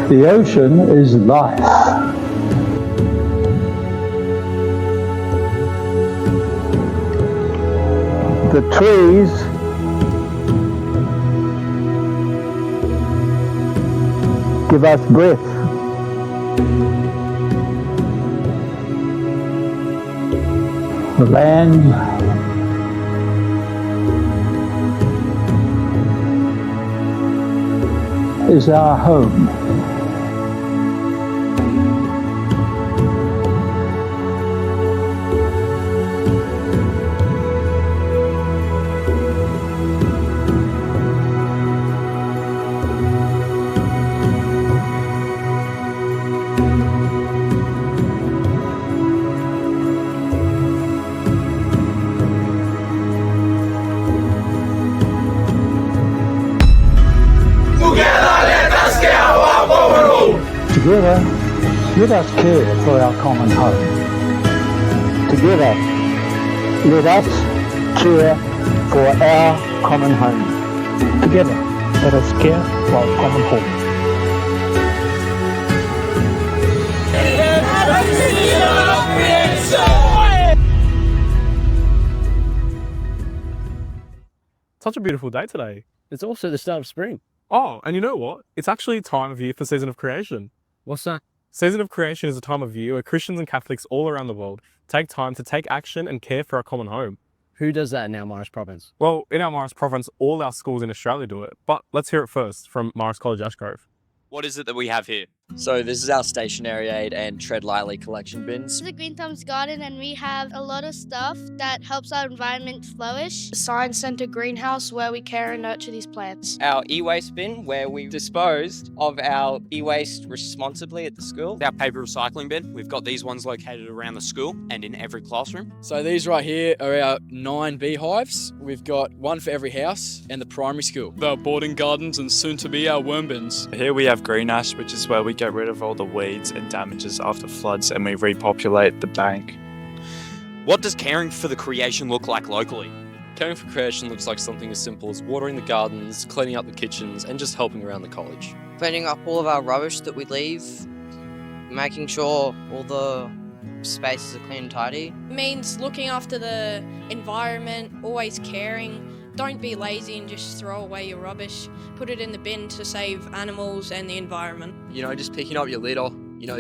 The ocean is life. The trees give us breath. The land is our home. Together, let us care for our common home. Together, let us care for our common home. Together, let us care for our common home. Such a beautiful day today. It's also the start of spring. Oh, and you know what? It's actually a time of year for Season of Creation. What's that? Season of Creation is a time of year where Christians and Catholics all around the world take time to take action and care for our common home. Who does that in our Marist province? Well, in our Marist province, all our schools in Australia do it, but let's hear it first from Marist College, Ashgrove. What is it that we have here? So this is our stationary aid and tread lightly collection bins. This is a Green Thumbs garden and we have a lot of stuff that helps our environment flourish. A science centre greenhouse where we care and nurture these plants. Our e-waste bin where we disposed of our e-waste responsibly at the school. Our paper recycling bin, we've got these ones located around the school and in every classroom. So these right here are our 9 beehives. We've got one for every house and the primary school. Our boarding gardens and soon to be our worm bins. Here we have green ash, which is where we get rid of all the weeds and damages after floods and we repopulate the bank. What does caring for the creation look like locally? Caring for creation looks like something as simple as watering the gardens, cleaning up the kitchens and just helping around the college. Cleaning up all of our rubbish that we leave, making sure all the spaces are clean and tidy. It means looking after the environment, always caring. Don't be lazy and just throw away your rubbish. Put it in the bin to save animals and the environment. You know, just picking up your litter,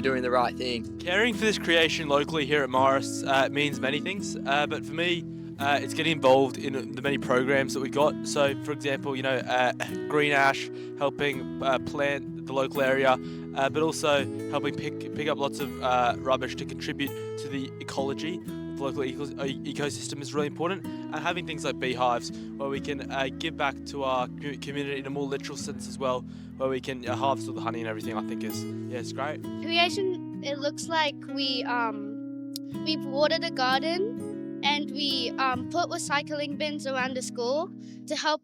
doing the right thing. Caring for this creation locally here at Marists means many things, but for me, it's getting involved in the many programs that we got. So, for example, green ash, helping plant the local area, but also helping pick up lots of rubbish to contribute to the ecology. The local ecosystem is really important, and having things like beehives where we can give back to our community in a more literal sense as well, where we can harvest all the honey and everything, I think it's great. Creation, it looks like we've watered a garden and we put recycling bins around the school to help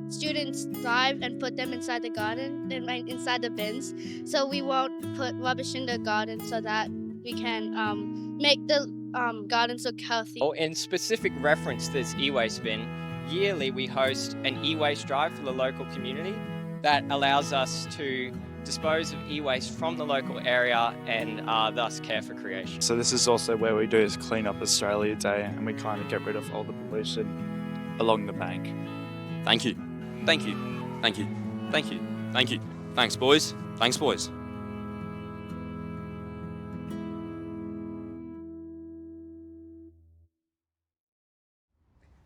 students thrive and put them inside the garden and inside the bins, so we won't put rubbish in the garden, so that we can make the gardens look healthy. In specific reference to this e-waste bin, yearly we host an e-waste drive for the local community that allows us to dispose of e-waste from the local area and thus care for creation. So this is also where we do is clean up Australia Day and we kind of get rid of all the pollution along the bank. Thank you. Thank you. Thank you. Thank you. Thank you. Thanks, boys. Thanks, boys.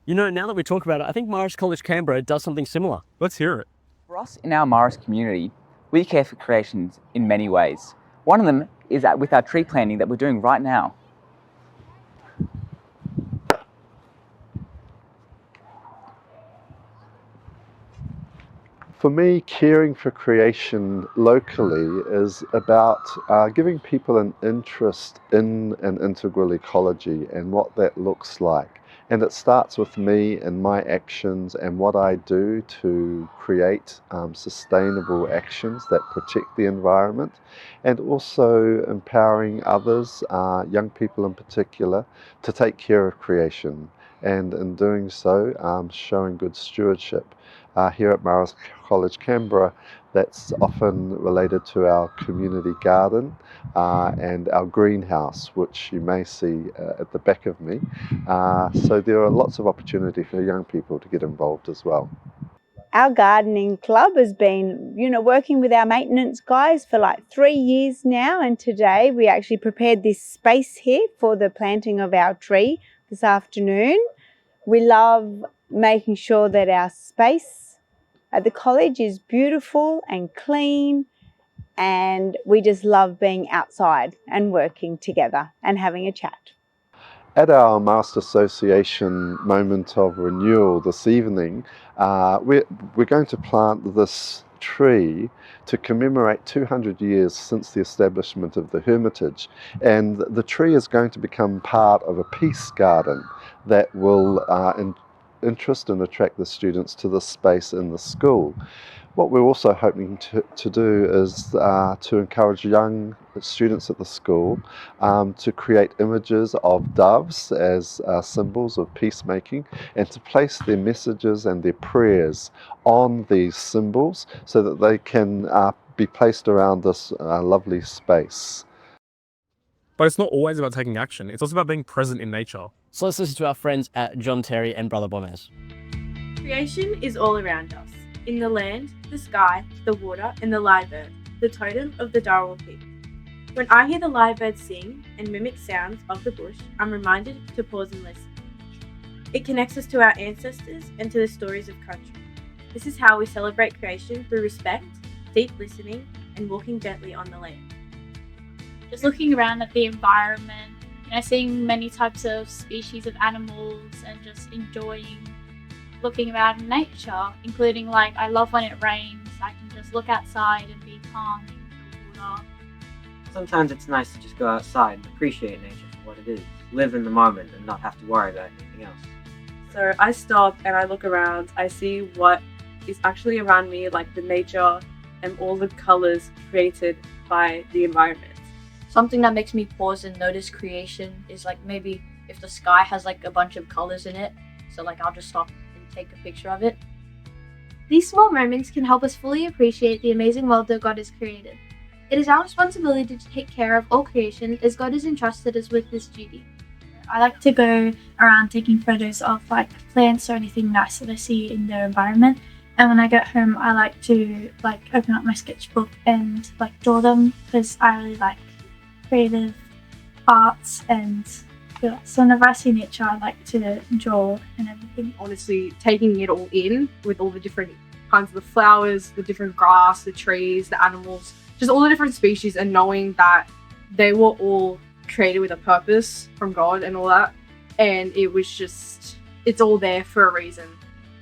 You know, now that we talk about it, I think Marist College Canberra does something similar. Let's hear it. For us in our Marist community, we care for creations in many ways. One of them is with our tree planting that we're doing right now. For me, caring for creation locally is about giving people an interest in an integral ecology and what that looks like. And it starts with me and my actions and what I do to create sustainable actions that protect the environment, and also empowering others, young people in particular, to take care of creation. And in doing so, showing good stewardship. Here at Marist College Canberra, That's often related to our community garden and our greenhouse, which you may see at the back of me. So there are lots of opportunity for young people to get involved as well. Our gardening club has been, working with our maintenance guys for like 3 years now, and today we actually prepared this space here for the planting of our tree this afternoon. We love making sure that our space at the college is beautiful and clean, and we just love being outside and working together and having a chat. At our Marist Association moment of renewal this evening, we're going to plant this tree to commemorate 200 years since the establishment of the Hermitage, and the tree is going to become part of a peace garden that will interest and attract the students to this space in the school. What we're also hoping to do is to encourage young students at the school to create images of doves as symbols of peacemaking, and to place their messages and their prayers on these symbols so that they can be placed around this lovely space. But it's not always about taking action, it's also about being present in nature. So let's listen to our friends at John Terry and Brother Gomez. Creation is all around us. In the land, the sky, the water, and the live bird, the totem of the Darwin people. When I hear the live bird sing and mimic sounds of the bush, I'm reminded to pause and listen. It connects us to our ancestors and to the stories of country. This is how we celebrate creation through respect, deep listening, and walking gently on the land. Just looking around at the environment, seeing many types of species of animals and just enjoying looking around in nature, including I love when it rains, I can just look outside and be calm in the water. Sometimes it's nice to just go outside and appreciate nature for what it is, live in the moment and not have to worry about anything else. So I stop and I look around, I see what is actually around me, like the nature and all the colours created by the environment. Something that makes me pause and notice creation is maybe if the sky has a bunch of colours in it, so I'll just stop take a picture of it. These small moments can help us fully appreciate the amazing world that God has created. It is our responsibility to take care of all creation as God has entrusted us with this duty. I like to go around taking photos of plants or anything nice that I see in their environment, and when I get home I like to open up my sketchbook and draw them, because I really like creative arts, and so whenever I see nature, I like to draw and everything. Honestly, taking it all in with all the different kinds of the flowers, the different grass, the trees, the animals, just all the different species, and knowing that they were all created with a purpose from God and all that. And it was just, it's all there for a reason.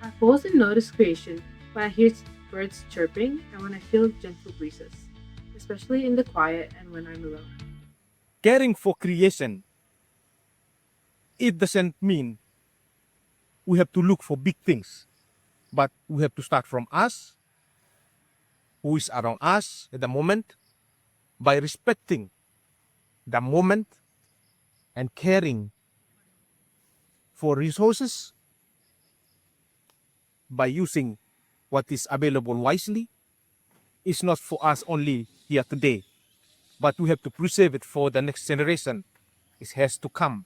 I pause and notice creation when I hear birds chirping and when I feel gentle breezes, especially in the quiet and when I'm alone. Caring for creation, it doesn't mean we have to look for big things, but we have to start from us, who is around us at the moment, by respecting the moment and caring for resources, by using what is available wisely. It's not for us only here today, but we have to preserve it for the next generation. It has to come.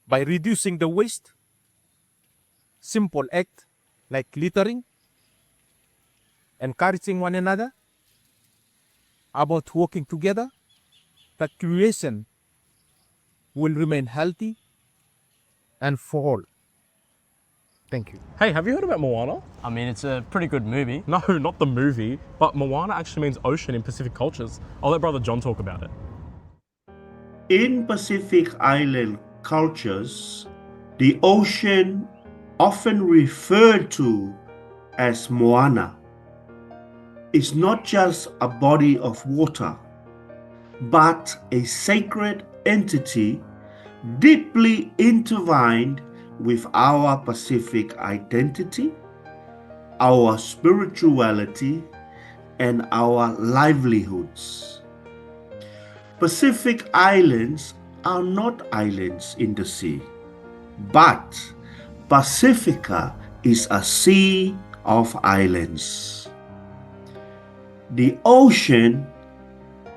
By reducing the waste, simple act like littering, encouraging one another, about working together, that creation will remain healthy and for all. Thank you. Hey, have you heard about Moana? I mean, it's a pretty good movie. No, not the movie, but Moana actually means ocean in Pacific cultures. I'll let Brother John talk about it. In Pacific Island cultures, the ocean, often referred to as Moana, is not just a body of water, but a sacred entity deeply intertwined with our Pacific identity, our spirituality, and our livelihoods. Pacific Islands are not islands in the sea, but Pacifica is a sea of islands. The ocean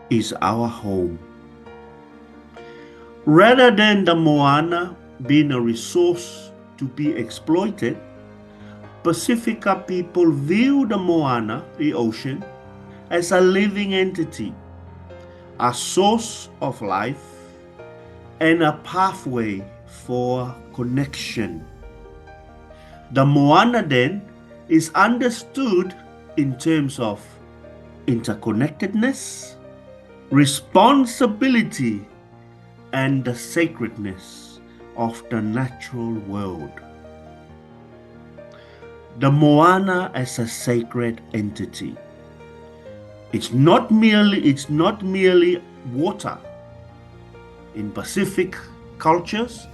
is our home. Rather than the moana being a resource to be exploited, Pacifica people view the moana, the ocean, as a living entity, a source of life, and a pathway for connection. The moana then is understood in terms of interconnectedness, responsibility, and the sacredness of the natural world. The moana as a sacred entity. It's not merely water. In Pacific cultures,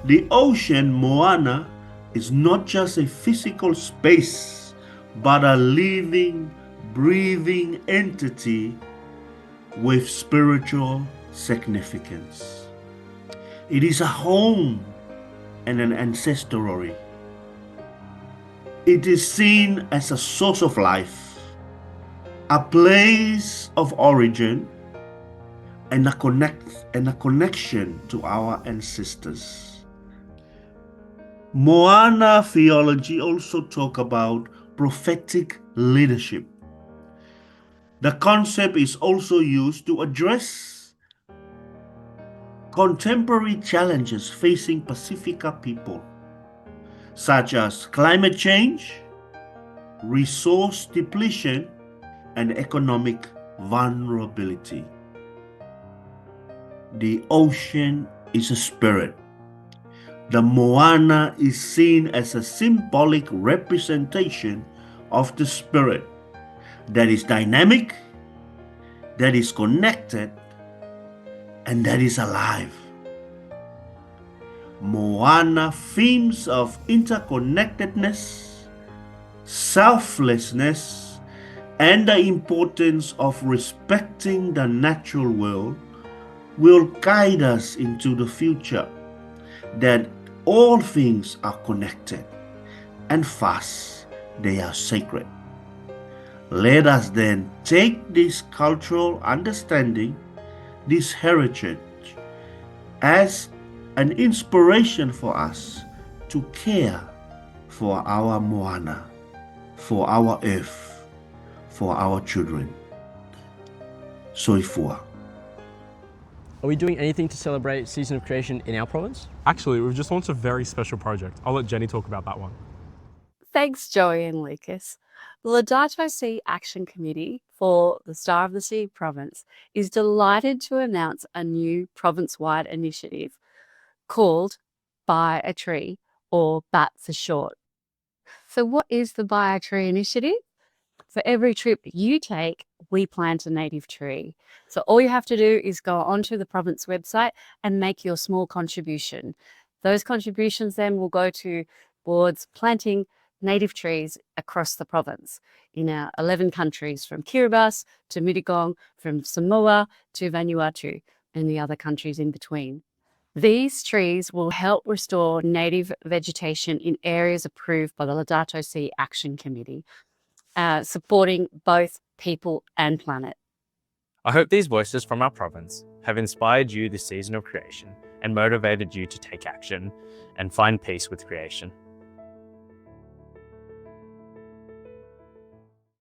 the ocean moana is not just a physical space, but a living, breathing entity with spiritual significance. It is a home and an ancestry. It is seen as a source of life, a place of origin, and a connection to our ancestors. Moana theology also talk about prophetic leadership. The concept is also used to address contemporary challenges facing Pacifica people, such as climate change, resource depletion, and economic vulnerability. The ocean is a spirit. The moana is seen as a symbolic representation of the spirit that is dynamic, that is connected, and that is alive. Moana themes of interconnectedness, selflessness, and the importance of respecting the natural world will guide us into the future, that all things are connected, and thus they are sacred. Let us then take this cultural understanding, this heritage, as an inspiration for us to care for our moana, for our earth, for our children. Soifua. Are we doing anything to celebrate Season of Creation in our province? Actually, we've just launched a very special project. I'll let Jenny talk about that one. Thanks, Joey and Lucas. The Laudato Si Action Committee for the Star of the Sea province is delighted to announce a new province-wide initiative called Buy a Tree, or BAT for short. So what is the Buy a Tree initiative? For every trip you take, we plant a native tree. So all you have to do is go onto the province website and make your small contribution. Those contributions then will go towards planting native trees across the province in our 11 countries, from Kiribati to Mittagong, from Samoa to Vanuatu, and the other countries in between. These trees will help restore native vegetation in areas approved by the Laudato Si Action Committee, supporting both people and planet. I hope these voices from our province have inspired you this season of creation and motivated you to take action and find peace with creation.